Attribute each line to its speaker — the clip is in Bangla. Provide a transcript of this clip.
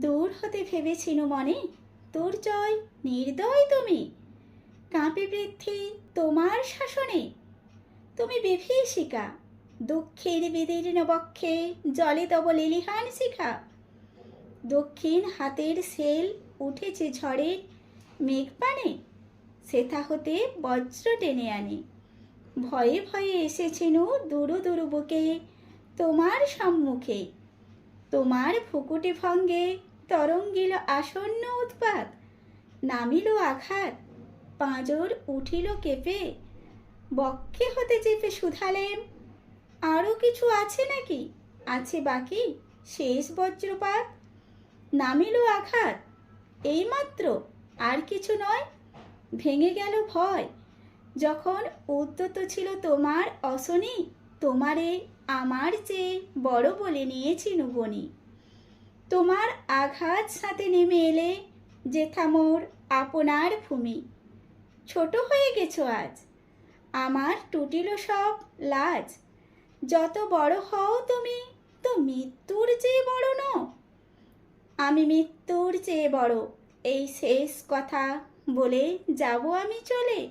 Speaker 1: দূর হতে ভেবেছিনু মনে, তোর জয় নির্দয় তুমি। কাঁপে বৃদ্ধি তোমার শাসনে, তুমি বিভীষিকা। দুঃখের বিদীর্ণ বক্ষে জলে তব লেলিহান শিখা। দক্ষিণ হাতের সেল উঠেছে ঝড়ের মেঘপানে, সেথা হতে বজ্র টেনে আনে। ভয়ে ভয়ে এসেছেনু দুরু দুরু বুকে তোমার সম্মুখে। তোমার ভুকুটি ভঙ্গে তরঙ্গিল আসন্ন উৎপাত। নামিল আঘাত, পাঁজর উঠিল কেঁপে, বক্ষে হতে চেপে শুধালেম, আরও কিছু আছে নাকি? আছে বাকি শেষ বজ্রপাত। নামিল আঘাত, এইমাত্র, আর কিছু নয়। ভেঙে গেল ভয়, যখন উদ্যত ছিল তোমার অশনি। তোমারে আমার চেয়ে বড় বলে নিয়েছিনু বনি। তোমার আঘাত সাথে নেমে এলে যেথা মোর আপনার ভূমি। ছোট হয়ে গেছো আজ, আমার টুটিল সব লাজ। যত বড় হও তুমি, তো মৃত্যুর চেয়ে বড় নও। আমি মৃত্যুর চেয়ে বড়, এই শেষ কথা বলে যাব আমি চলে।